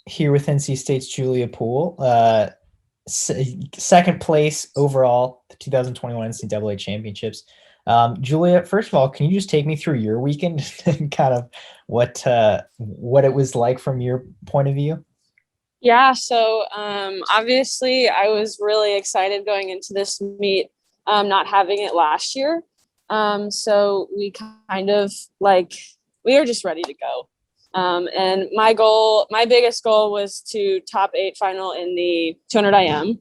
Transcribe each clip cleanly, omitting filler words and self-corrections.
here with NC State's Julia Poole, second place overall, the 2021 NCAA championships. Julia, first of all, can you just take me through your weekend and kind of what it was like from your point of view? Yeah, so obviously I was really excited going into this meet, not having it last year. So we kind of like, we were just ready to go. And my biggest goal was to top 8 final in the 200 IM,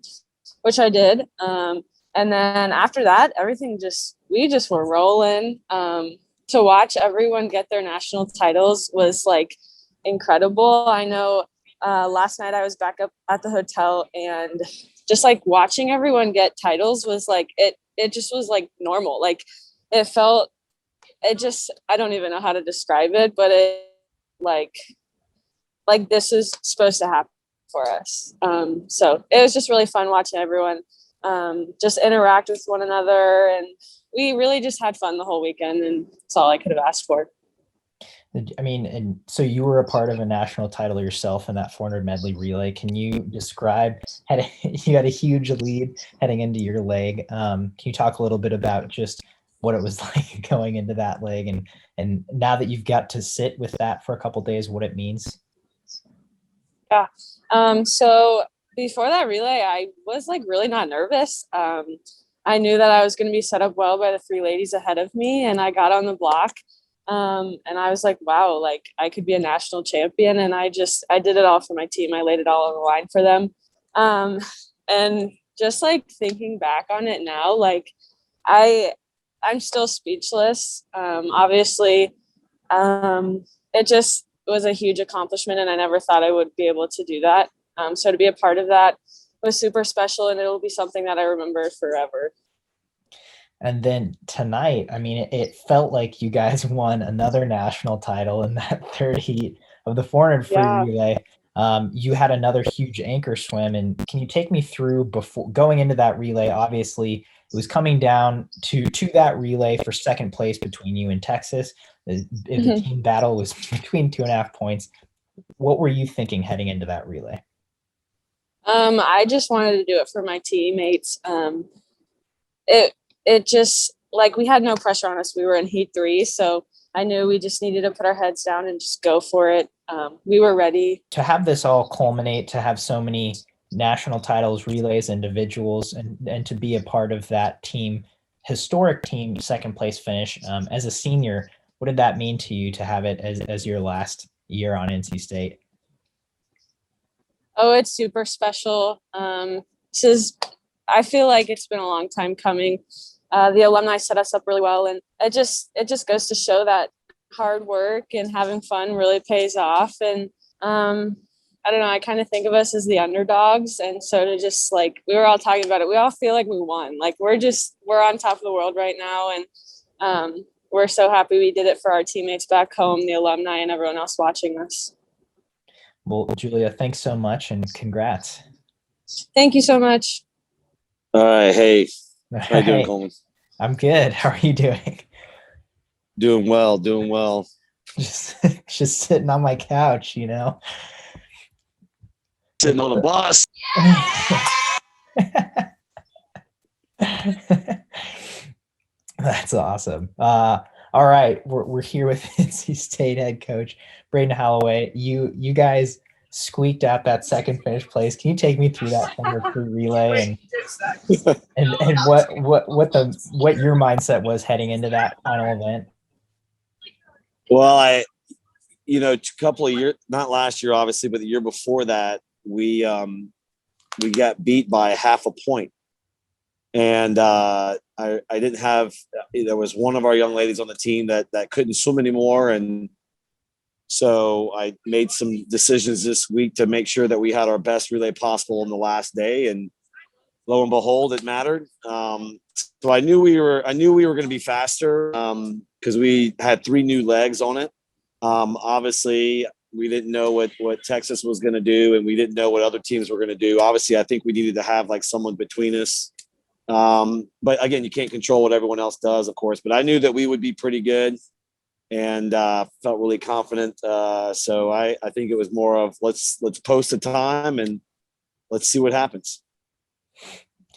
which I did. And then after that, we just were rolling. To watch everyone get their national titles was like incredible. I know last night I was back up at the hotel, and just like watching everyone get titles was like, it just was like normal. Like it felt, I don't even know how to describe it, but it like this is supposed to happen for us. So it was just really fun watching everyone just interact with one another, and we really just had fun the whole weekend, and that's all I could have asked for. I mean, and so you were a part of a national title yourself in that 400 medley relay. Can you describe, you had a huge lead heading into your leg. Can you talk a little bit about just what it was like going into that leg, and now that you've got to sit with that for a couple of days, what it means? Yeah. So before that relay, I was like really not nervous. I knew that I was going to be set up well by the 3 ladies ahead of me, and I got on the block. And I was like, wow, like I could be a national champion. And I did it all for my team. I laid it all on the line for them. And just like thinking back on it now, like I'm still speechless. Obviously, it just was a huge accomplishment, and I never thought I would be able to do that. So to be a part of that was super special, and it'll be something that I remember forever. And then tonight, I mean, it felt like you guys won another national title in that third heat of the 400 free Yeah. relay. You had another huge anchor swim, and can you take me through before going into that relay? Obviously, it was coming down to that relay for second place between you and Texas. The team battle was between 2.5 points. What were you thinking heading into that relay? I just wanted to do it for my teammates. It just like we had no pressure on us. We were in heat 3, so I knew we just needed to put our heads down and just go for it. We were ready. To have this all culminate, to have so many national titles, relays, individuals, and to be a part of that team, historic team, second place finish. As a senior, what did that mean to you to have it as your last year on NC State? Oh, it's super special. I feel like it's been a long time coming. The alumni set us up really well, and it just goes to show that hard work and having fun really pays off. And I don't know, I kind of think of us as the underdogs, and so to just like, we were all talking about it, we all feel like we won. Like we're on top of the world right now, and we're so happy we did it for our teammates back home, the alumni, and everyone else watching us. Well, Julia, thanks so much, and congrats. Thank you so much. All right. Hey, how you doing, Coleman? I'm good. How are you doing? Doing well, doing well. Just sitting on my couch, you know. Sitting on the bus. That's awesome. All right, we're here with NC State head coach Braden Holloway. You guys squeaked out that second finish place. Can you take me through that 400 free relay and what your mindset was heading into that final event? Well, a couple of years, not last year obviously, but the year before that, we got beat by half a point. And I didn't have, there was one of our young ladies on the team that couldn't swim anymore. And so I made some decisions this week to make sure that we had our best relay possible on the last day. And lo and behold, it mattered. So I knew we were going to be faster because we had 3 new legs on it. Obviously, we didn't know what Texas was going to do, and we didn't know what other teams were going to do. Obviously, I think we needed to have like someone between us. But again, you can't control what everyone else does, of course. But I knew that we would be pretty good. and felt really confident. So I think it was more of let's post a time and let's see what happens.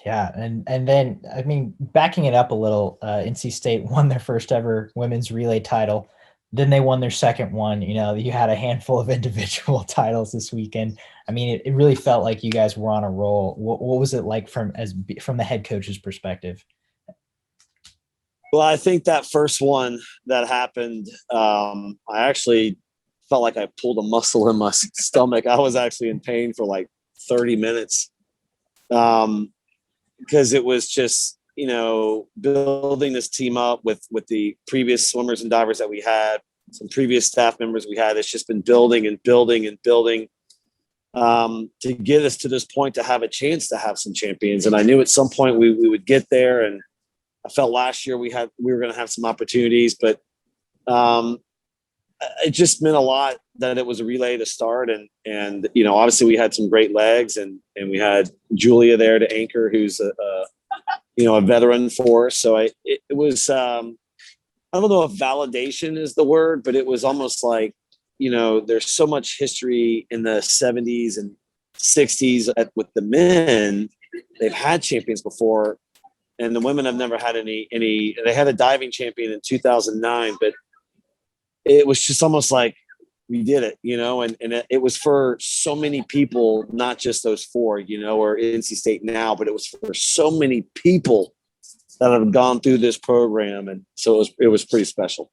Yeah, and then I mean, backing it up a little, NC State won their first ever women's relay title. Then they won their second one. You know, you had a handful of individual titles this weekend. I mean, it really felt like you guys were on a roll. What was it like from the head coach's perspective? Well, I think that first one that happened, I actually felt like I pulled a muscle in my stomach. I was actually in pain for like 30 minutes. Because it was just, you know, building this team up with the previous swimmers and divers that we had, some previous staff members we had. It's just been building and building and building to get us to this point to have a chance to have some champions. And I knew at some point we would get there. And I felt last year we were going to have some opportunities, but it just meant a lot that it was a relay to start. And, you know, obviously we had some great legs and we had Julia there to anchor, who's a veteran for us. So it was, I don't know if validation is the word, but it was almost like, you know, there's so much history in the 70s and 60s with the men. They've had champions before, and the women have never had any, they had a diving champion in 2009, but it was just almost like we did it, you know, and it was for so many people, not just those four, you know, or NC State now, but it was for so many people that have gone through this program. And so it was pretty special.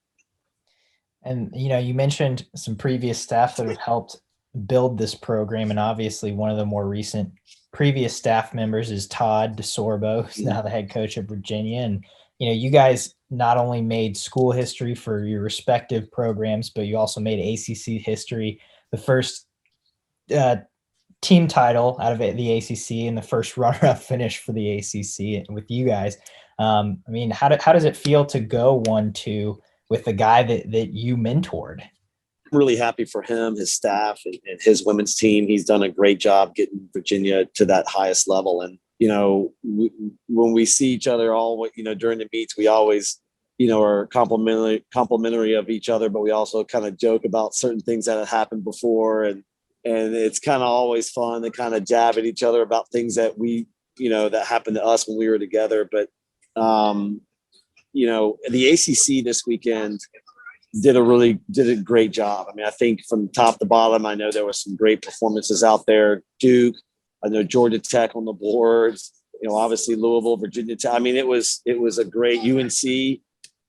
And, you know, you mentioned some previous staff that have helped build this program. And obviously one of the more recent previous staff members is Todd DeSorbo, who's now the head coach at Virginia. And, you know, you guys not only made school history for your respective programs, but you also made ACC history, the first team title out of the ACC and the first runner-up finish for the ACC with you guys. I mean, how does it feel to go 1-2 with the guy that you mentored? I'm really happy for him, his staff, and his women's team. He's done a great job getting Virginia to that highest level. And, you know, when we see each other all, you know, during the meets, we always, you know, are complimentary of each other, but we also kind of joke about certain things that have happened before. And it's kind of always fun to kind of jab at each other about things that we, you know, that happened to us when we were together. But, you know, the ACC this weekend did a great job. I mean, I think from top to bottom, I know there were some great performances out there. Duke, I know Georgia Tech on the boards, you know, obviously Louisville, Virginia Tech. I mean, it was a great UNC,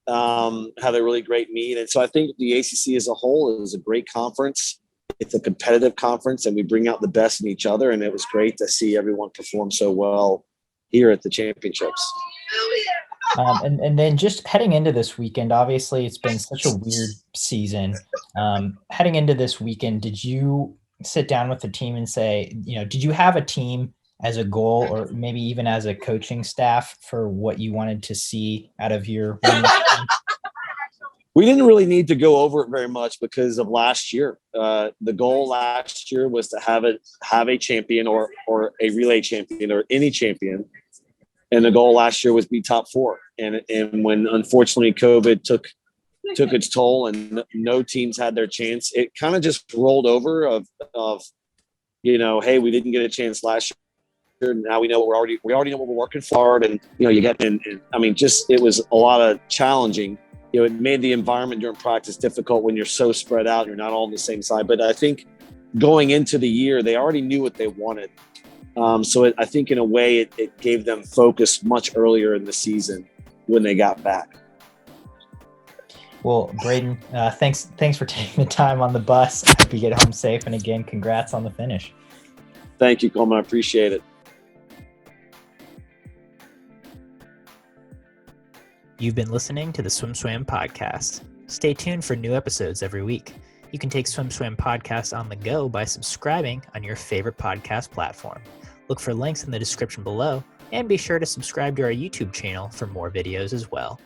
had a really great meet. And so I think the ACC as a whole is a great conference. It's a competitive conference and we bring out the best in each other. And it was great to see everyone perform so well here at the championships. And then just heading into this weekend, obviously it's been such a weird season. Heading into this weekend, did you sit down with the team and say, you know, did you have a team as a goal or maybe even as a coaching staff for what you wanted to see out of your women's team? We didn't really need to go over it very much because of last year. The goal last year was to have a champion or a relay champion or any champion. And the goal last year was be top four. And when unfortunately COVID took its toll and no teams had their chance, it kind of just rolled over of, you know, hey, we didn't get a chance last year. Now we know what we already know what we're working for. And, you know, you get, and I mean, just, it was a lot of challenging. You know, it made the environment during practice difficult when you're so spread out, you're not all on the same side. But I think going into the year, they already knew what they wanted. So I think in a way it gave them focus much earlier in the season when they got back. Well, Braden, thanks for taking the time on the bus. I hope you get home safe. And again, congrats on the finish. Thank you, Coleman. I appreciate it. You've been listening to the SwimSwam podcast. Stay tuned for new episodes every week. You can take SwimSwam podcast on the go by subscribing on your favorite podcast platform. Look for links in the description below, and be sure to subscribe to our YouTube channel for more videos as well.